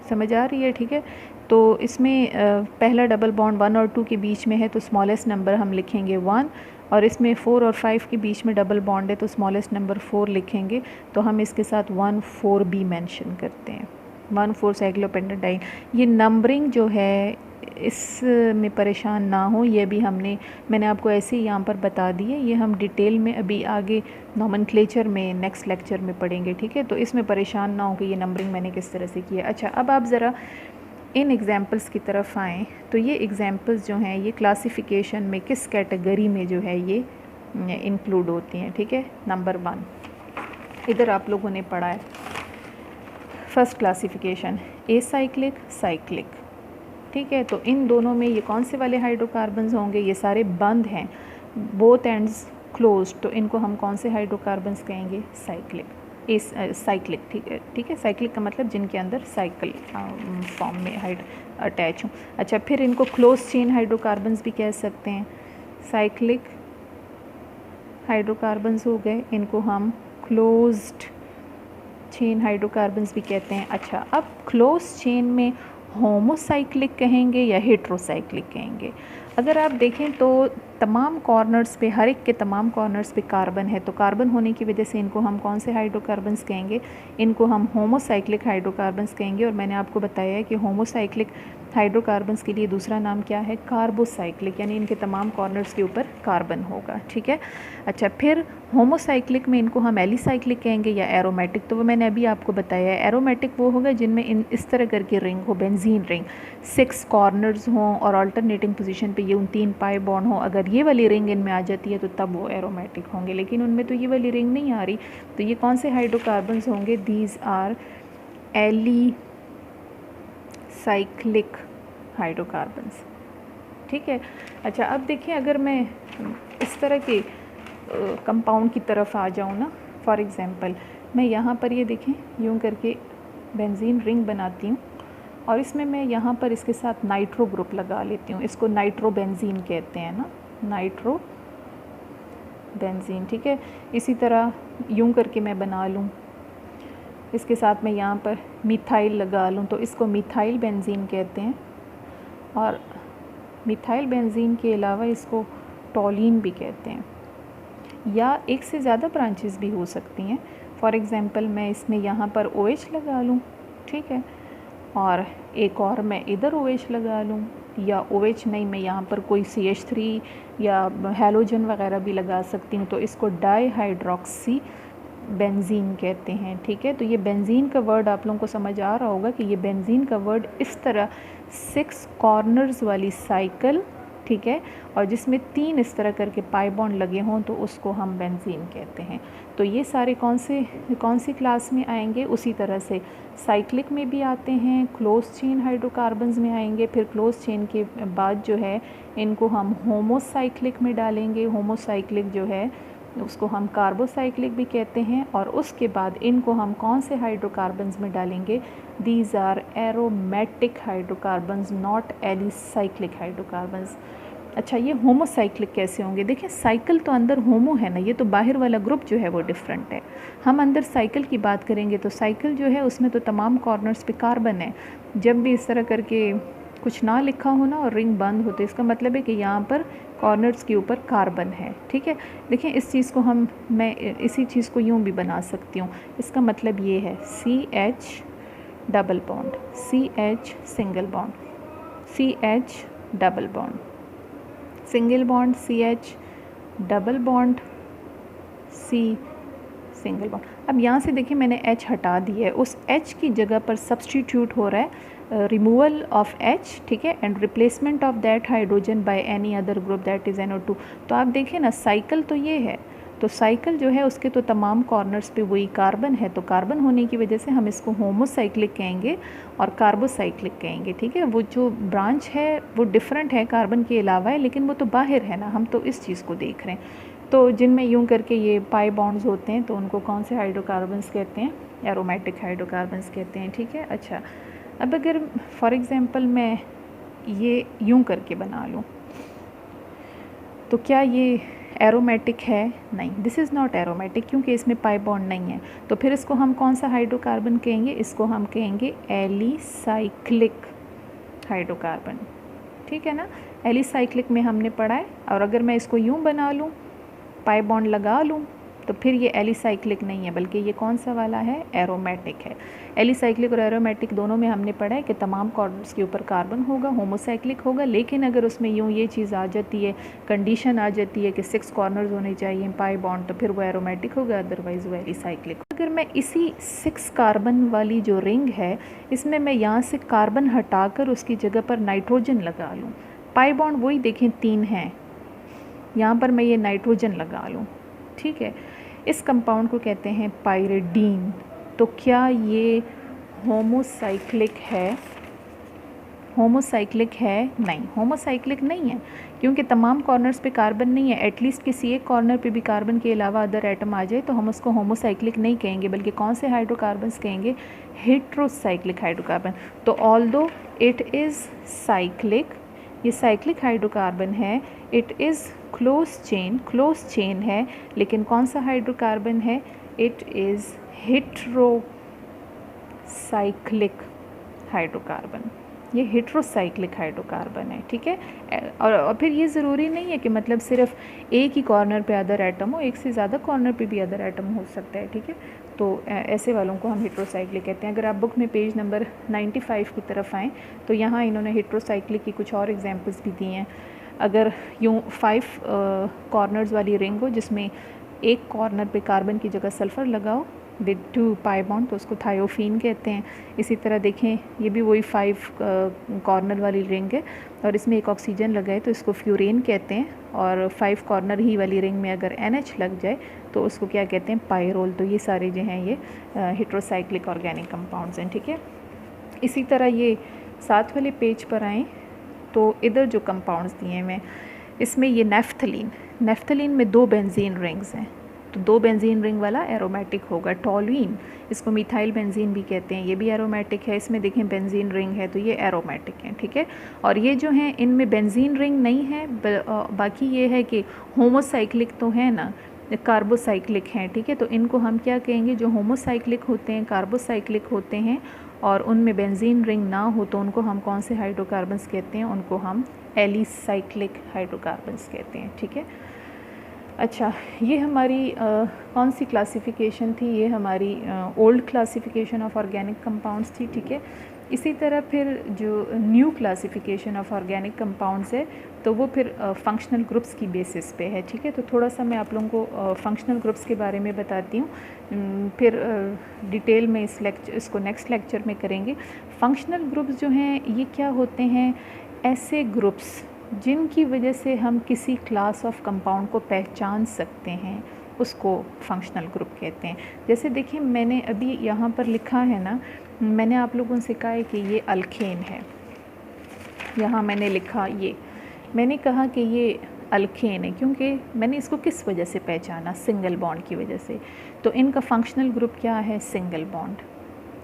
समझ आ रही है, ठीक है। तो इसमें पहला डबल बॉन्ड 1 और 2 के बीच में है तो स्मॉलेस्ट नंबर हम लिखेंगे 1, और इसमें 4 और 5 के बीच में डबल बॉन्ड है तो स्मॉलेस्ट नंबर 4 लिखेंगे। तो हम इसके साथ 1,4 भी मेंशन करते हैं, 1,4 साइक्लोपेंटाडाइन। ये नंबरिंग जो है इसमें परेशान ना हो, ये भी मैंने आपको ऐसे ही यहाँ पर बता दी है, ये हम डिटेल में अभी आगे नोमेनक्लेचर में नेक्स्ट लेक्चर में पढ़ेंगे, ठीक है। तो इसमें परेशान ना हो कि ये नंबरिंग मैंने किस तरह से किया। अच्छा, अब आप ज़रा इन एग्ज़ाम्पल्स की तरफ आएँ तो ये एग्ज़ाम्पल्स जो हैं ये क्लासिफिकेशन में किस कैटेगरी में जो है ये इंक्लूड होती हैं, ठीक है। नंबर 1 इधर आप लोगों ने पढ़ा है, फर्स्ट क्लासिफिकेशन एसाइक्लिक, साइक्लिक, ठीक है। तो इन दोनों में ये कौन से वाले हाइड्रोकार्बन्स होंगे, ये सारे बंद हैं, बोथ एंड्स क्लोज, तो इनको हम कौन से हाइड्रोकार्बन्स कहेंगे, साइक्लिक, साइक्लिक, ठीक है। साइक्लिक का मतलब जिनके अंदर साइकिल फॉर्म में अटैच हों। अच्छा, फिर इनको क्लोज चेन हाइड्रोकार्बन्स भी कह सकते हैं, साइक्लिक हाइड्रोकार्बन्स हो गए, इनको हम क्लोज्ड चेन हाइड्रोकार्बन्स भी कहते हैं। अच्छा, अब क्लोज चेन में होमोसाइक्लिक कहेंगे या हेट्रोसाइक्लिक कहेंगे। अगर आप देखें तो तमाम कॉर्नर्स पे, हर एक के तमाम कॉर्नर्स पे कार्बन है, तो कार्बन होने की वजह से इनको हम कौन से हाइड्रोकार्बन्स कहेंगे, इनको हम होमोसाइक्लिक हाइड्रोकार्बन्स कहेंगे। और मैंने आपको बताया है कि होमोसाइक्लिक हाइड्रोकार्बन्स के लिए दूसरा नाम क्या है? कार्बोसाइक्लिक, यानी इनके तमाम कॉर्नर्स के ऊपर कार्बन होगा, ठीक है। अच्छा, फिर होमोसाइक्लिक में इनको हम एलिसाइक्लिक कहेंगे या एरोमेटिक। तो वो मैंने अभी आपको बताया है, एरोमेटिक वो होगा जिनमें इस तरह करके रिंग हो, बेंजीन रिंग, 6 कॉर्नर्स हों और अल्टरनेटिंग पोजीशन पे ये 3 पाई बॉन्ड हो। अगर ये वाली रिंग इनमें आ जाती है तो तब वो एरोमेटिक होंगे, लेकिन उनमें तो ये वाली रिंग नहीं आ रही। तो ये कौन से हाइड्रोकार्बन्स होंगे? दीज आर एलिसाइक्लिक हाइड्रोकार्बन्स, ठीक है। अच्छा, अब देखिए अगर मैं इस तरह के कंपाउंड की तरफ आ जाऊँ ना, फॉर एग्ज़ाम्पल मैं यहाँ पर ये देखें यूँ करके बेंजीन रिंग बनाती हूँ और इसमें मैं यहाँ पर इसके साथ नाइट्रो ग्रुप लगा लेती हूँ। इसको नाइट्रो बेंजीन कहते हैं ना, नाइट्रो बेंजीन, ठीक है। इसी तरह यूँ करके मैं बना लूँ, इसके साथ मैं यहाँ पर मिथाइल लगा लूँ तो इसको मिथाइल बेंजीन कहते हैं। और मिथाइल बेंजीन के अलावा इसको टॉलीन भी कहते हैं, या एक से ज़्यादा ब्रांचेस भी हो सकती हैं। फॉर एग्ज़ाम्पल मैं इसमें यहाँ पर OH लगा लूँ, ठीक है, और एक और मैं इधर OH लगा लूँ, या OH नहीं, मैं यहाँ पर कोई CH3 या हैलोजन वगैरह भी लगा सकती हूँ। तो इसको डाईहाइड्रोक्सी बेंजीन कहते हैं, ठीक है। तो ये बेंजीन का वर्ड आप लोगों को समझ आ रहा होगा कि ये बेंजीन का वर्ड इस तरह 6 कॉर्नर्स वाली साइकिल, ठीक है, और जिसमें 3 इस तरह करके पाई बॉन्ड लगे हों तो उसको हम बेंजीन कहते हैं। तो ये सारे कौन सी क्लास में आएंगे? उसी तरह से साइक्लिक में भी आते हैं, क्लोज चेन हाइड्रोकार्बन्स में आएंगे, फिर क्लोज चेन के बाद जो है इनको हम होमोसाइक्लिक में डालेंगे। होमोसाइक्लिक जो है उसको हम कार्बोसाइक्लिक भी कहते हैं, और उसके बाद इनको हम कौन से हाइड्रोकार्बन्स में डालेंगे? These are aromatic hydrocarbons, not alicyclic hydrocarbons. अच्छा, ये होमोसाइक्लिक कैसे होंगे? देखिए, साइकिल तो अंदर होमो है ना, ये तो बाहर वाला ग्रुप जो है वो डिफरेंट है। हम अंदर साइकिल की बात करेंगे तो साइकिल जो है उसमें तो तमाम कॉर्नर्स पे कार्बन है। जब भी इस तरह करके कुछ ना लिखा हो ना और रिंग बंद हो तो इसका मतलब है कि यहाँ पर कॉर्नर्स के ऊपर कार्बन है, ठीक है। देखिए, इस चीज़ को मैं इसी चीज़ को यूँ भी बना सकती हूँ। इसका मतलब ये है CH double bond, CH single bond, CH double bond, single bond, CH double bond, C single bond. अब यहाँ से देखिए मैंने H हटा दी है, उस H की जगह पर सब्सटीट्यूट हो रहा है रिमूवल ऑफ H, ठीक है, and replacement of that hydrogen by any other group that is NO2। तो आप देखिए ना, साइकिल तो ये है, तो साइकिल जो है उसके तो तमाम कॉर्नर्स पे वही कार्बन है, तो कार्बन होने की वजह से हम इसको होमोसाइक्लिक कहेंगे और कार्बोसाइक्लिक कहेंगे, ठीक है। वो जो ब्रांच है वो डिफरेंट है, कार्बन के अलावा है, लेकिन वो तो बाहर है ना, हम तो इस चीज़ को देख रहे हैं। तो जिनमें यूँ करके ये पाई बॉन्ड्स होते हैं तो उनको कौन से हाइड्रोकार्बन्स कहते हैं? एरोमेटिक हाइड्रोकार्बन्स कहते हैं, ठीक है। अच्छा, अब अगर फॉर एग्ज़ाम्पल मैं ये यूँ करके बना लूँ तो क्या ये एरोमेटिक है? नहीं, दिस इज़ नॉट एरोमेटिक, क्योंकि इसमें पाई बॉन्ड नहीं है। तो फिर इसको हम कौन सा हाइड्रोकार्बन कहेंगे? इसको हम कहेंगे एलिसाइक्लिक हाइड्रोकार्बन, ठीक है ना। एलिसाइक्लिक में हमने पढ़ा है। और अगर मैं इसको यूँ बना लूँ, पाई बॉन्ड लगा लूँ, तो फिर ये एलिसाइक्लिक नहीं है, बल्कि ये कौन सा वाला है? एरोमेटिक है। एलिसाइक्लिक और एरोमेटिक दोनों में हमने पढ़ा है कि तमाम कॉर्नर्स के ऊपर कार्बन होगा, होमोसाइक्लिक होगा, लेकिन अगर उसमें यूँ ये चीज़ आ जाती है, कंडीशन आ जाती है कि 6 कॉर्नर्स होने चाहिए पाई बॉन्ड, तो फिर वो एरोमेटिक होगा, अदरवाइज़ वो एलिसाइक्लिक। अगर मैं इसी 6 कार्बन वाली जो रिंग है, इसमें मैं यहाँ से कार्बन हटाकर उसकी जगह पर नाइट्रोजन लगा लूँ, पाई बॉन्ड वही देखें 3 हैं, यहाँ पर मैं ये नाइट्रोजन लगा लूँ, ठीक है। इस कंपाउंड को कहते हैं पाइरिडीन। तो क्या ये होमोसाइक्लिक है? होमोसाइक्लिक है? नहीं, होमोसाइक्लिक नहीं है, क्योंकि तमाम कॉर्नर्स पे कार्बन नहीं है। एटलीस्ट किसी एक कॉर्नर पे भी कार्बन के अलावा अदर एटम आ जाए तो हम उसको होमोसाइक्लिक नहीं कहेंगे, बल्कि कौन से हाइड्रोकार्बन्स कहेंगे? Heterocyclic hydrocarbon. तो ऑल्दो इट इज़ साइक्लिक, ये साइक्लिक हाइड्रोकार्बन है, इट इज़ क्लोज चेन है, लेकिन कौन सा हाइड्रोकार्बन है? इट इज़ हेट्रोसाइक्लिक हाइड्रोकार्बन, ये हेट्रोसाइक्लिक हाइड्रोकार्बन है, ठीक है। और फिर ये ज़रूरी नहीं है कि मतलब सिर्फ एक ही कॉर्नर पे अदर एटम हो, एक से ज़्यादा कॉर्नर पे भी अदर एटम हो सकता है, ठीक है। तो ऐसे वालों को हम हेट्रोसाइक्लिक कहते हैं। अगर आप बुक में पेज नंबर 95 की तरफ आएँ तो यहाँ इन्होंने हेट्रोसाइक्लिक की कुछ और एग्जांपल्स भी दिए हैं। अगर यूँ 5 कॉर्नर्स वाली रिंग हो जिसमें एक कॉर्नर पे कार्बन की जगह सल्फ़र लगाओ विद 2 पाई बॉन्ड, तो उसको थायोफीन कहते हैं। इसी तरह देखें ये भी वही 5 कॉर्नर वाली रिंग है और इसमें एक ऑक्सीजन लगा है तो इसको फ्यूरेन कहते हैं। और 5 कॉर्नर ही वाली रिंग में अगर NH लग जाए तो उसको क्या कहते हैं, पायरोल। तो ये सारे जो हैं ये हेट्रोसाइक्लिक ऑर्गेनिक कंपाउंड्स हैं, ठीक है। इसी तरह ये 7 वाले पेज पर आएँ तो इधर जो कंपाउंड्स दिए हैं मैं, इसमें ये नेफ्थलीन में 2 बेंजीन रिंग्स हैं, तो 2 बेंजीन रिंग वाला एरोमेटिक होगा। टॉलुइन, इसको मिथाइल बेंजीन भी कहते हैं, ये भी एरोमेटिक है। इसमें देखें बेंजीन रिंग है तो ये एरोमेटिक है, ठीक है। और ये जो हैं इनमें बेंजीन रिंग नहीं है, बाकी ये है कि होमोसाइक्लिक तो है ना, कार्बोसाइक्लिक हैं, ठीक है। तो इनको हम क्या कहेंगे, जो होमोसाइक्लिक होते हैं, कार्बोसाइक्लिक होते हैं और उनमें बेंजीन रिंग ना हो तो उनको हम कौन से हाइड्रोकार्बन्स कहते हैं, उनको हम एलिसाइक्लिक हाइड्रोकार्बन्स कहते हैं, ठीक है। अच्छा, ये हमारी कौन सी क्लासिफिकेशन थी, ये हमारी old classification of organic compounds थी, ठीक है। इसी तरह फिर जो new classification of organic compounds है तो वो फिर फंक्शनल ग्रुप्स की बेसिस पे है, ठीक है। तो थोड़ा सा मैं आप लोगों को फंक्शनल ग्रुप्स के बारे में बताती हूँ, फिर डिटेल में इसको नेक्स्ट लेक्चर में करेंगे। फंक्शनल ग्रुप्स जो हैं ये क्या होते हैं, ऐसे ग्रुप्स जिनकी वजह से हम किसी क्लास ऑफ कंपाउंड को पहचान सकते हैं, उसको फंक्शनल ग्रुप कहते हैं। जैसे देखिए मैंने अभी यहाँ पर लिखा है ना, मैंने आप लोगों से कहा है कि ये अल्केन है, यहाँ मैंने लिखा, ये मैंने कहा कि ये अल्केन है क्योंकि मैंने इसको किस वजह से पहचाना, सिंगल बॉन्ड की वजह से। तो इनका फंक्शनल ग्रुप क्या है, सिंगल बॉन्ड,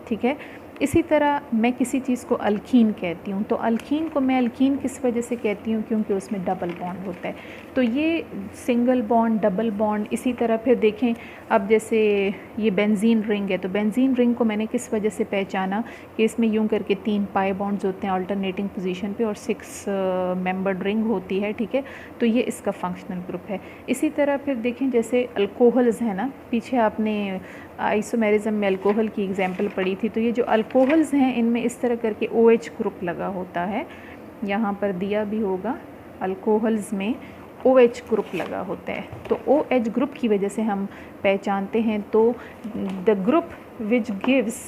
ठीक है। इसी तरह मैं किसी चीज़ को अल्कीन कहती हूँ, तो अल्कीन को मैं अल्कीन किस वजह से कहती हूँ, क्योंकि उसमें डबल बॉन्ड होता है। तो ये सिंगल बॉन्ड, डबल बॉन्ड। इसी तरह फिर देखें, अब जैसे ये बेंजीन रिंग है तो बेंजीन रिंग को मैंने किस वजह से पहचाना कि इसमें यूं करके 3 पाई बॉन्ड्स होते हैं अल्टरनेटिंग पोजीशन पे और 6 मेंबर्ड रिंग होती है, ठीक है। तो ये इसका फंक्शनल ग्रुप है। इसी तरह फिर देखें जैसे अल्कोहल्स है ना, पीछे आपने आइसोमेरिज्म में अल्कोहल की एग्जांपल पढ़ी थी, तो ये जो अल्कोहल्स हैं इनमें इस तरह करके OH ग्रुप लगा होता है, यहाँ पर दिया भी होगा, अल्कोहल्स में OH ग्रुप लगा होता है। तो OH ग्रुप की वजह से हम पहचानते हैं। तो the group which gives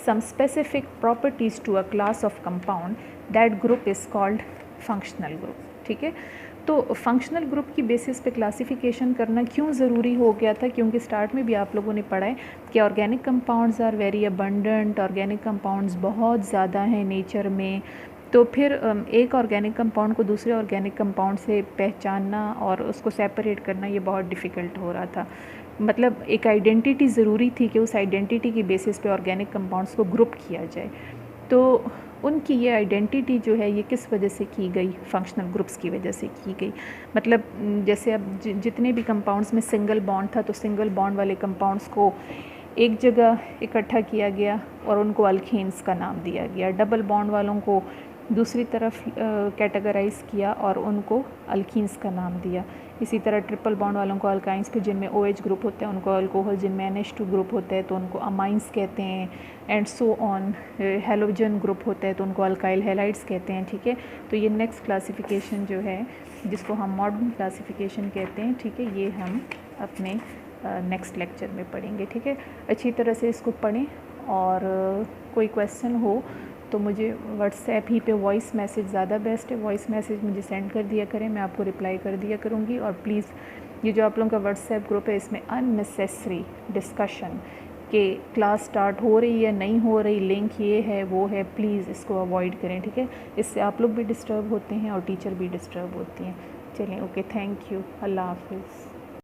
some specific properties to a class of compound, that group is called functional group, ठीक है। तो फंक्शनल ग्रुप की बेसिस पे क्लासिफिकेशन करना क्यों ज़रूरी हो गया था, क्योंकि स्टार्ट में भी आप लोगों ने पढ़ा है कि organic compounds are very abundant, organic compounds बहुत ज़्यादा हैं नेचर में। तो फिर एक ऑर्गेनिक कंपाउंड को दूसरे ऑर्गेनिक कंपाउंड से पहचानना और उसको सेपरेट करना ये बहुत डिफ़िकल्ट हो रहा था। मतलब एक आइडेंटिटी ज़रूरी थी कि उस आइडेंटिटी की बेसिस पे ऑर्गेनिक कंपाउंड्स को ग्रुप किया जाए। तो उनकी ये आइडेंटिटी जो है ये किस वजह से की गई, फंक्शनल ग्रुप्स की वजह से की गई। मतलब जैसे अब जितने भी कंपाउंड्स में सिंगल बॉन्ड था तो सिंगल बॉन्ड वाले कंपाउंड्स को एक जगह इकट्ठा किया गया और उनको अल्केन्स का नाम दिया गया। डबल बॉन्ड वालों को दूसरी तरफ कैटेगराइज़ किया और उनको अल्कीन्स का नाम दिया। इसी तरह ट्रिपल बॉन्ड वालों को अल्काइंस, फिर जिनमें OH ग्रुप होते हैं उनको अल्कोहल, जिनमें NH2 ग्रुप होता है तो उनको अमाइंस कहते हैं, and so on. Halogen group होता है तो उनको अल्काइल हैलाइड्स कहते हैं, ठीक है। तो ये नेक्स्ट क्लासिफिकेशन जो है जिसको हम मॉडर्न क्लासिफिकेशन कहते हैं, ठीक है, ये हम अपने नेक्स्ट लेक्चर में पढ़ेंगे, ठीक है। अच्छी तरह से इसको पढ़ें और कोई क्वेश्चन हो तो मुझे व्हाट्सएप ही पे वॉइस मैसेज ज़्यादा बेस्ट है, वॉइस मैसेज मुझे सेंड कर दिया करें, मैं आपको रिप्लाई कर दिया करूँगी। और प्लीज़ ये जो आप लोगों का व्हाट्सएप ग्रुप है इसमें अननेसेसरी डिस्कशन कि क्लास स्टार्ट हो रही है नहीं हो रही, लिंक ये है वो है, प्लीज़ इसको अवॉइड करें, ठीक है। इससे आप लोग भी डिस्टर्ब होते हैं और टीचर भी डिस्टर्ब होती हैं। चलें, ओके, थैंक यू, अल्लाह हाफिज़।